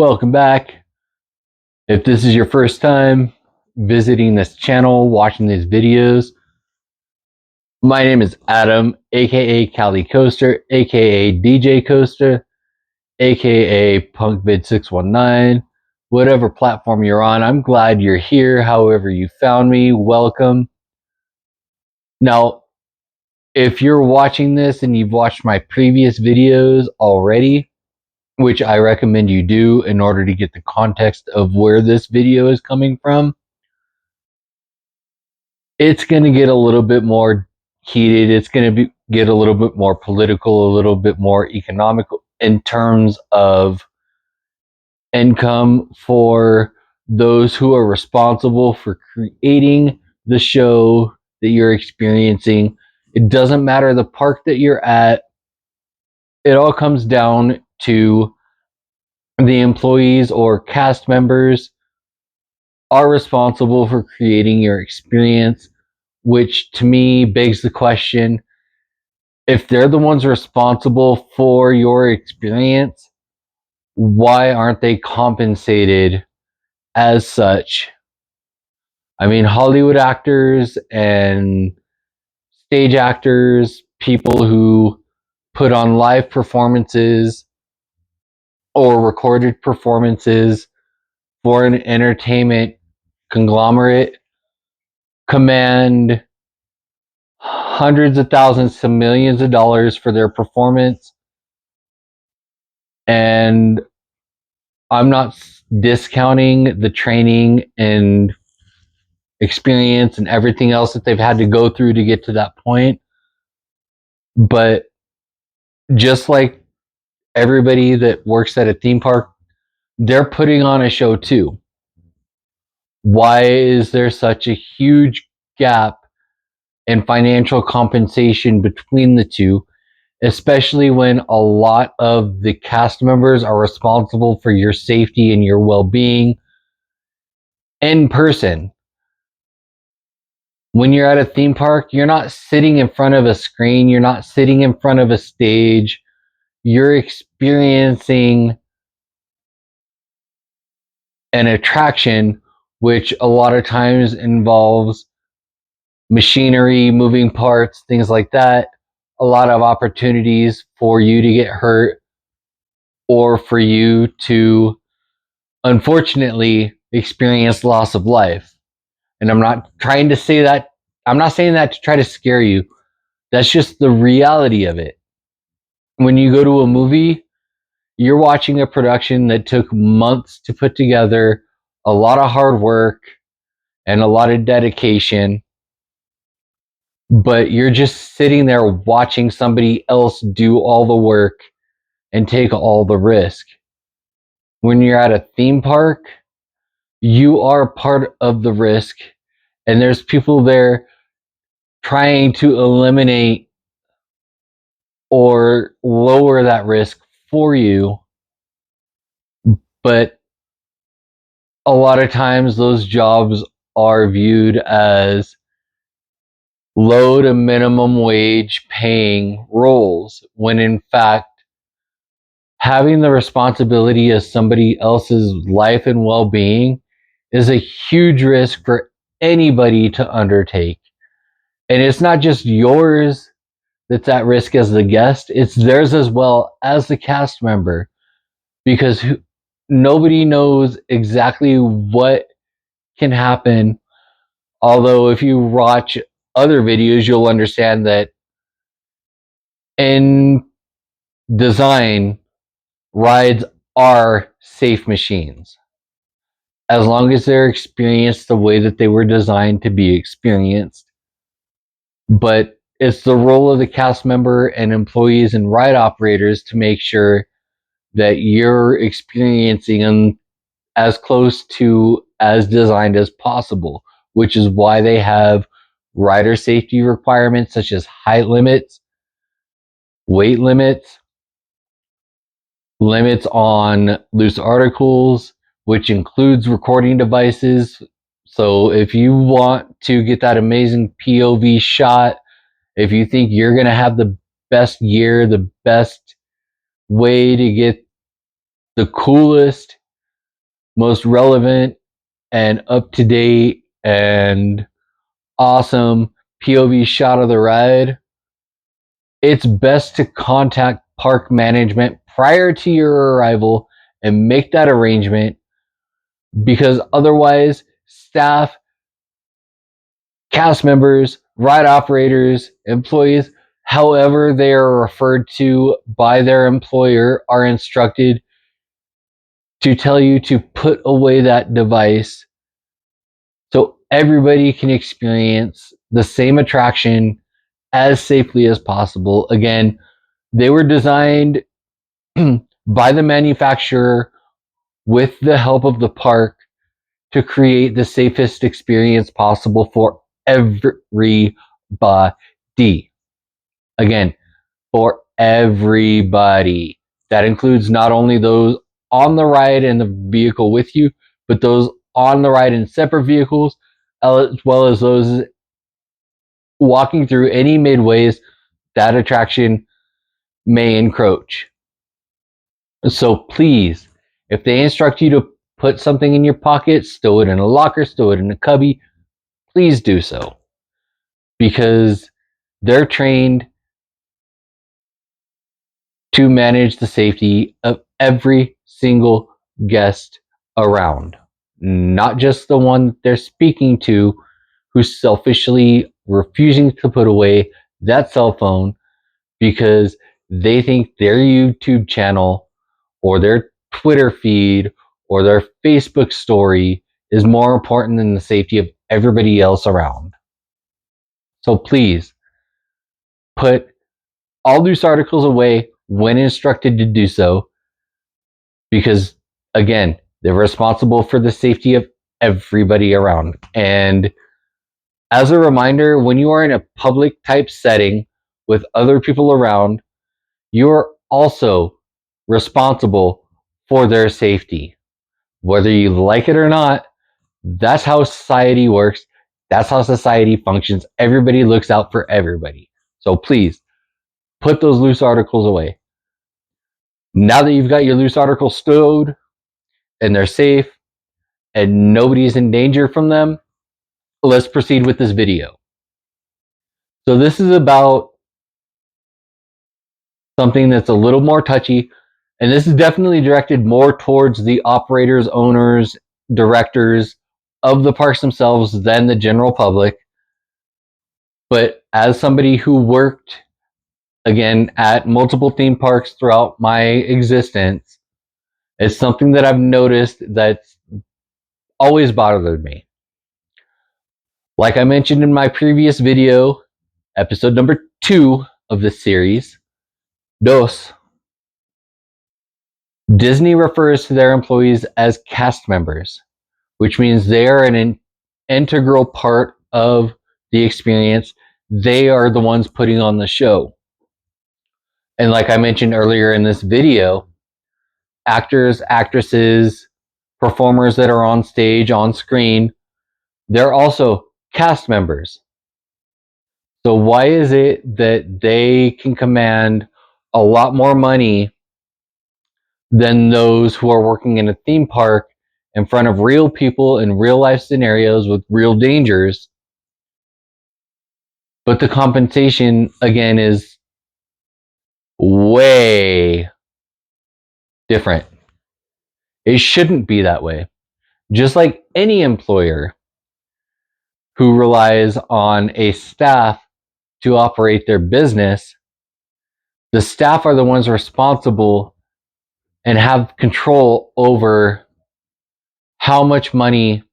Welcome back. If this is your first time visiting this channel, watching these videos, my name is Adam, aka Cali Coaster, aka DJ Coaster, aka PunkVid619. Whatever platform you're on, I'm glad you're here. However you found me, welcome. Now, if you're watching this and you've watched my previous videos already, which I recommend you do in order to get the context of where this video is coming from, it's going to get a little bit more heated. It's going to get a little bit more political, a little bit more economical in terms of income for those who are responsible for creating the show that you're experiencing. It doesn't matter the park that you're at. It all comes down to the employees or cast members are responsible for creating your experience, which to me begs the question, if they're the ones responsible for your experience, why aren't they compensated as such? I mean, Hollywood actors and stage actors, people who put on live performances or recorded performances for an entertainment conglomerate, command hundreds of thousands to millions of dollars for their performance. And I'm not discounting the training and experience and everything else that they've had to go through to get to that point. But just like everybody that works at a theme park, they're putting on a show too. Why is there such a huge gap in financial compensation between the two, especially when a lot of the cast members are responsible for your safety and your well-being in person? When you're at a theme park, you're not sitting in front of a screen, you're not sitting in front of a stage, you're experiencing an attraction, which a lot of times involves machinery, moving parts, things like that. A lot of opportunities for you to get hurt or for you to, unfortunately, experience loss of life. And I'm not trying to say that, I'm not saying that to try to scare you. That's just the reality of it. When you go to a movie, you're watching a production that took months to put together, a lot of hard work and a lot of dedication, but you're just sitting there watching somebody else do all the work and take all the risk. When you're at a theme park, you are part of the risk, and there's people there trying to eliminate or lower that risk for you. But a lot of times those jobs are viewed as low to minimum wage paying roles, when in fact, having the responsibility of somebody else's life and well-being is a huge risk for anybody to undertake. And it's not just yours that's at risk as the guest, it's theirs as well as the cast member, because nobody knows exactly what can happen. Although if you watch other videos, you'll understand that in design, rides are safe machines, as long as they're experienced the way that they were designed to be experienced. But it's the role of the cast member and employees and ride operators to make sure that you're experiencing them as close to as designed as possible, which is why they have rider safety requirements such as height limits, weight limits, limits on loose articles, which includes recording devices. So if you want to get that amazing POV shot, if you think you're going to have the best gear, the best way to get the coolest most relevant and up to date and awesome POV shot of the ride, it's best to contact park management prior to your arrival and make that arrangement, because otherwise, staff, cast members, ride operators, employees, however they are referred to by their employer, are instructed to tell you to put away that device so everybody can experience the same attraction as safely as possible. Again, they were designed by the manufacturer with the help of the park to create the safest experience possible for everybody. Again, for everybody. That includes not only those on the ride in the vehicle with you, but those on the ride in separate vehicles, as well as those walking through any midways that attraction may encroach. So please, if they instruct you to put something in your pocket, stow it in a locker, stow it in a cubby, please do so. Because they're trained to manage the safety of every single guest around, not just the one they're speaking to who's selfishly refusing to put away that cell phone because they think their YouTube channel or their Twitter feed or their Facebook story is more important than the safety of everybody else around. So please put all news articles away when instructed to do so, because again, they're responsible for the safety of everybody around. And as a reminder, when you are in a public type setting with other people around, you're also responsible for their safety. Whether you like it or not, that's how society works. That's how society functions. Everybody looks out for everybody. So please put those loose articles away. Now that you've got your loose articles stowed and they're safe and nobody's in danger from them, let's proceed with this video. So this is about something that's a little more touchy, and this is definitely directed more towards the operators, owners, directors of the parks themselves than the general public. But as somebody who worked, again, at multiple theme parks throughout my existence, it's something that I've noticed that's always bothered me. Like I mentioned in my previous video, episode number 2 of this series, Dos, Disney refers to their employees as cast members, which means they are an integral part of the experience. They are the ones putting on the show. And like I mentioned earlier in this video, actors, actresses, performers that are on stage, on screen, they're also cast members. So why is it that they can command a lot more money than those who are working in a theme park in front of real people in real life scenarios with real dangers? But the compensation, again, is way different. It shouldn't be that way. Just like any employer who relies on a staff to operate their business, the staff are the ones responsible and have control over how much money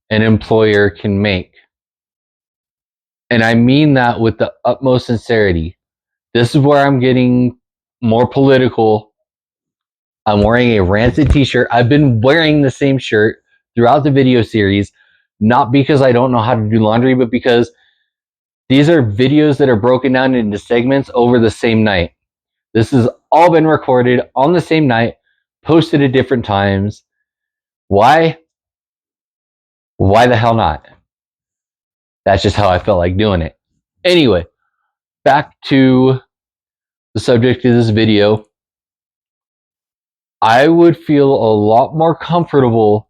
an employer can make. And I mean that with the utmost sincerity. This is where I'm getting more political. I'm wearing a Rancid t-shirt. I've been wearing the same shirt throughout the video series, not because I don't know how to do laundry, but because these are videos that are broken down into segments over the same night. This has all been recorded on the same night, posted at different times. Why? Why the hell not? That's just how I felt like doing it. Anyway, back to the subject of this video. I would feel a lot more comfortable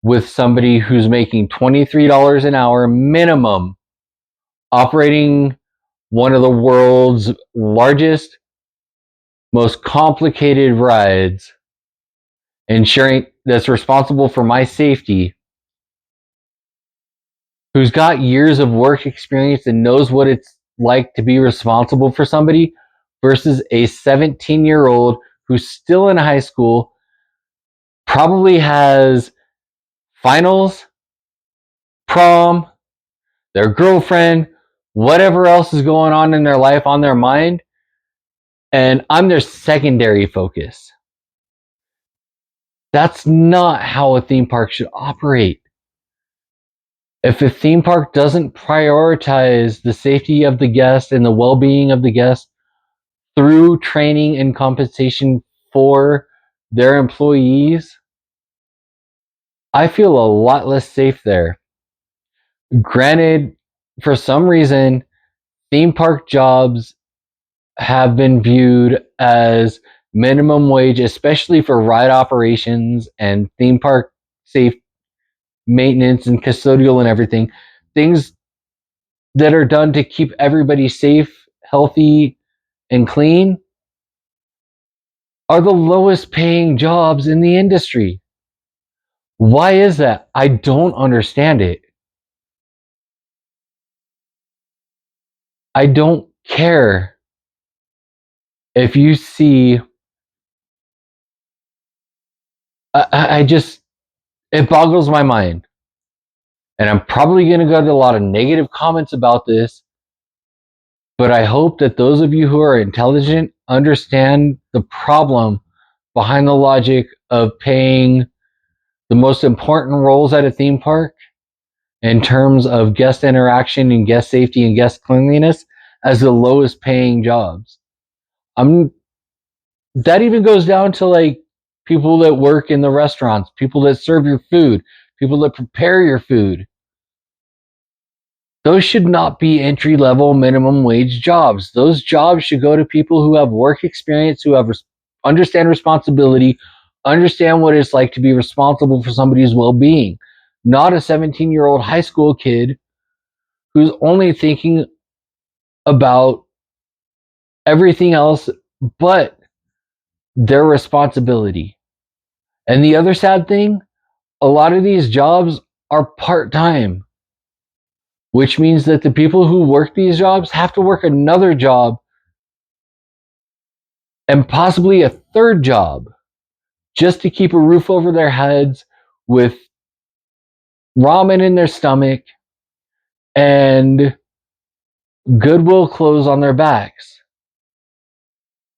with somebody who's making $23 an hour minimum, operating one of the world's largest, most complicated rides, ensuring that's responsible for my safety, who's got years of work experience and knows what it's like to be responsible for somebody, versus a 17-year-old who's still in high school, probably has finals, prom, their girlfriend, whatever else is going on in their life on their mind, and I'm their secondary focus. That's not how a theme park should operate. If a theme park doesn't prioritize the safety of the guest and the well-being of the guest through training and compensation for their employees, I feel a lot less safe there. Granted, for some reason, theme park jobs have been viewed as minimum wage, especially for ride operations and theme park safe maintenance and custodial and everything. Things that are done to keep everybody safe, healthy, and clean are the lowest paying jobs in the industry. Why is that? I don't understand it. I don't care if you see. I just, it boggles my mind. And I'm probably going to go to a lot of negative comments about this, but I hope that those of you who are intelligent understand the problem behind the logic of paying the most important roles at a theme park in terms of guest interaction and guest safety and guest cleanliness as the lowest paying jobs. That even goes down to like people that work in the restaurants, people that serve your food, people that prepare your food. Those should not be entry-level minimum wage jobs. Those jobs should go to people who have work experience, who have understand responsibility, understand what it's like to be responsible for somebody's well-being, not a 17-year-old high school kid who's only thinking about everything else but their responsibility. And the other sad thing, a lot of these jobs are part-time, which means that the people who work these jobs have to work another job and possibly a third job just to keep a roof over their heads, with ramen in their stomach and Goodwill clothes on their backs.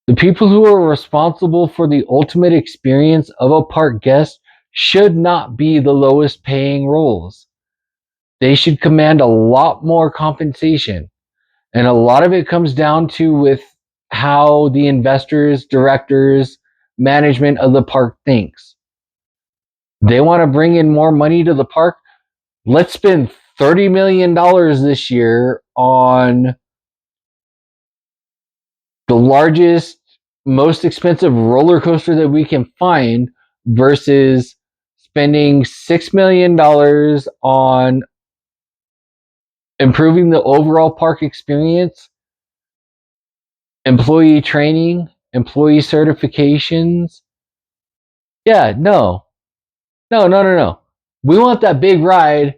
The people who are responsible for the ultimate experience of a park guest should not be the lowest paying roles. They should command a lot more compensation. And a lot of it comes down to with how the investors, directors, management of the park thinks. They want to bring in more money to the park. Let's spend $30 million this year on the largest, most expensive roller coaster that we can find versus spending $6 million on improving the overall park experience, employee training, employee certifications. Yeah, no. We want that big ride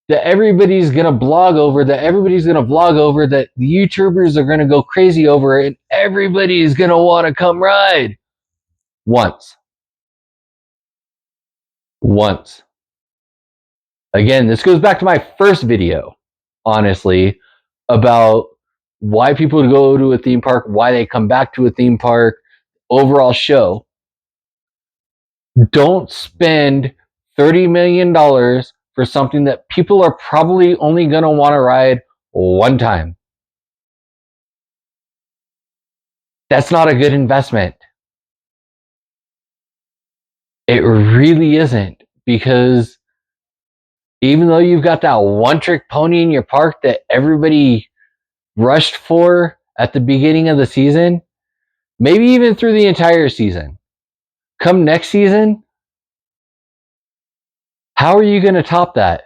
that everybody's going to blog over, that everybody's going to vlog over, that the YouTubers are going to go crazy over, and everybody's going to want to come ride. Once. Again, this goes back to my first video, honestly, about why people go to a theme park, why they come back to a theme park, overall show. Don't spend $30 million for something that people are probably only going to want to ride one time. That's not a good investment. It really isn't, because even though you've got that one trick pony in your park that everybody rushed for at the beginning of the season, maybe even through the entire season, come next season, How are you going to top that?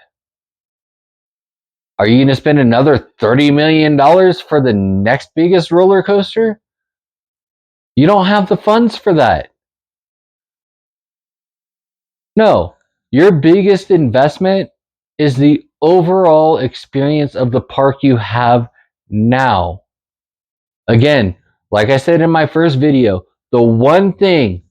Are you going to spend another $30 million for the next biggest roller coaster? You don't have the funds for that. No, your biggest investment is the overall experience of the park you have now. Again, like I said in my first video, the one thing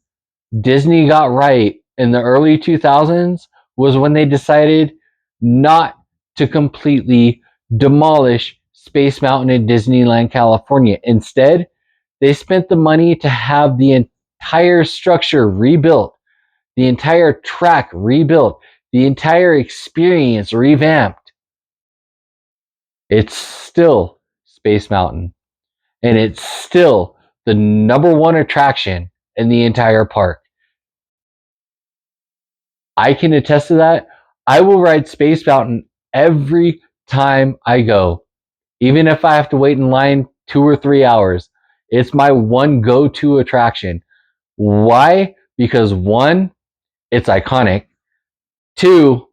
Disney got right in the early 2000s was when they decided not to completely demolish Space Mountain in Disneyland, California. Instead, they spent the money to have the entire structure rebuilt, the entire track rebuilt, the entire experience revamped. It's still Space Mountain, and it's still the number one attraction in the entire park. I can attest to that. I will ride Space Mountain every time I go, even if I have to wait in line 2 or 3 hours. It's my one go-to attraction. Why? Because one, it's iconic. Two,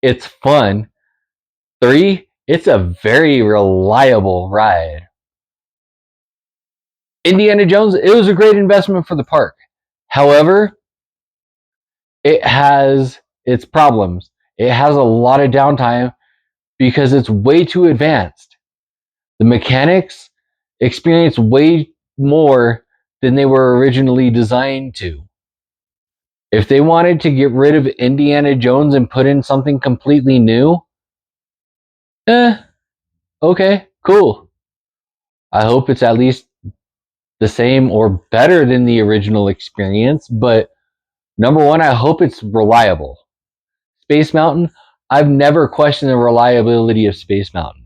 it's fun. Three, it's a very reliable ride. Indiana Jones, it was a great investment for the park. However, it has its problems. It has a lot of downtime because it's way too advanced. The mechanics experience way more than they were originally designed to. If they wanted to get rid of Indiana Jones and put in something completely new, eh, okay, cool. I hope it's at least the same or better than the original experience, but number one, I hope it's reliable. Space Mountain, I've never questioned the reliability of Space Mountain.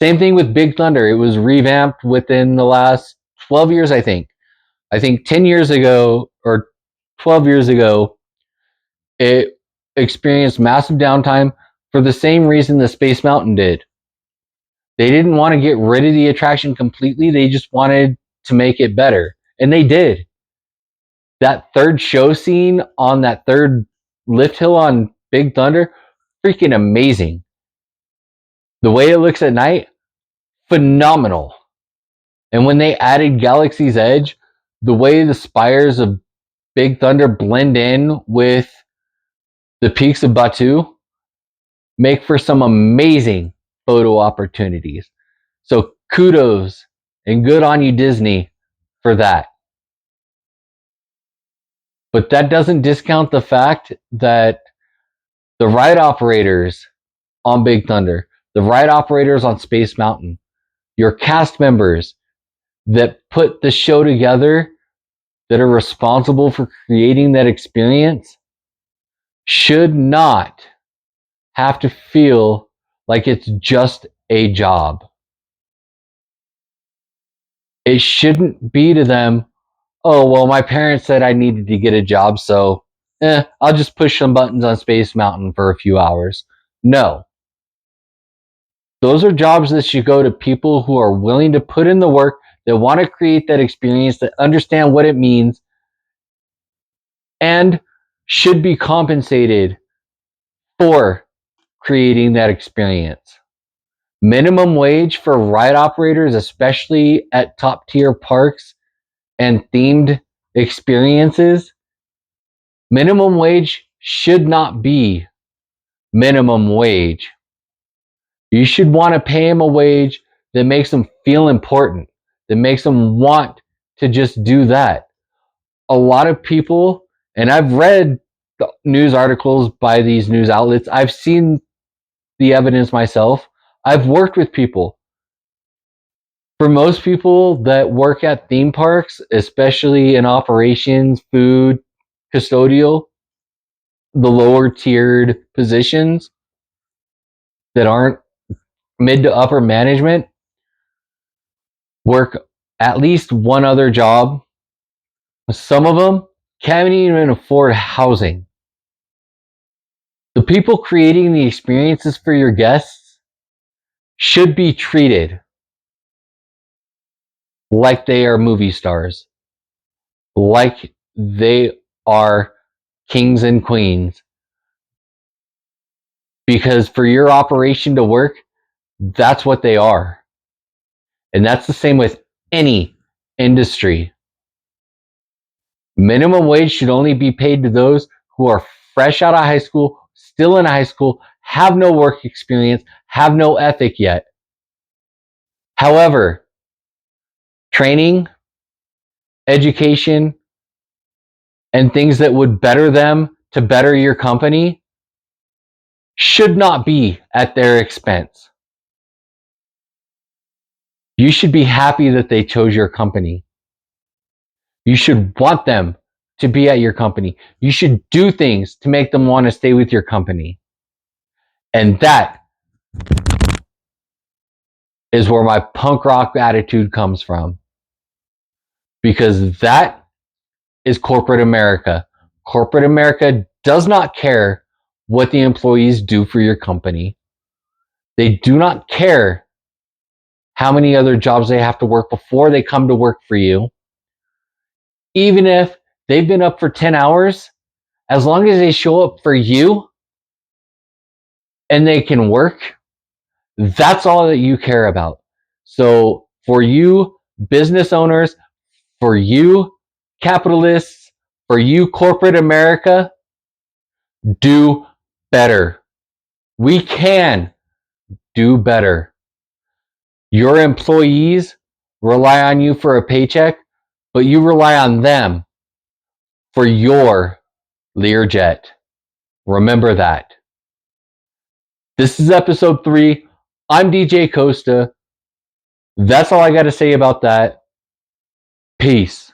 Same thing with Big Thunder. It was revamped within the last 12 years, I think. I think 10 years ago or 12 years ago, it experienced massive downtime for the same reason the Space Mountain did. They didn't want to get rid of the attraction completely, they just wanted to make it better. And they did. That third show scene on that third lift hill on Big Thunder, freaking amazing. The way it looks at night, phenomenal. And when they added Galaxy's Edge, the way the spires of Big Thunder blend in with the peaks of Batu make for some amazing photo opportunities. So kudos and good on you, Disney, for that. But that doesn't discount the fact that the ride operators on Big Thunder, the ride operators on Space Mountain, your cast members that put the show together, that are responsible for creating that experience, should not have to feel like it's just a job. It shouldn't be to them, oh, well, my parents said I needed to get a job, so I'll just push some buttons on Space Mountain for a few hours. No. Those are jobs that should go to people who are willing to put in the work, that want to create that experience, that understand what it means, and should be compensated for creating that experience. Minimum wage for ride operators, especially at top tier parks and themed experiences, minimum wage should not be minimum wage. You should want to pay them a wage that makes them feel important, that makes them want to just do that. A lot of people, and I've read the news articles by these news outlets, I've seen the evidence myself, I've worked with people. For most people that work at theme parks, especially in operations, food, custodial, the lower tiered positions that aren't mid to upper management, work at least one other job. Some of them can't even afford housing. The people creating the experiences for your guests should be treated like they are movie stars, like they are kings and queens, Because for your operation to work, that's what they are. And that's the same with any industry. Minimum wage should only be paid to those who are fresh out of high school, still in high school, have no work experience, have no ethic yet. However, training, education, and things that would better them to better your company should not be at their expense. You should be happy that they chose your company. You should want them to be at your company. You should do things to make them want to stay with your company. And that is where my punk rock attitude comes from. Because that is corporate America. Corporate America does not care what the employees do for your company. They do not care how many other jobs they have to work before they come to work for you. Even if they've been up for 10 hours, as long as they show up for you and they can work, that's all that you care about. So for you business owners, for you capitalists, for you corporate America, do better. We can do better. Your employees rely on you for a paycheck, but you rely on them for your Learjet. Remember that. This is episode 3. I'm DJ Costa. That's all I got to say about that. Peace.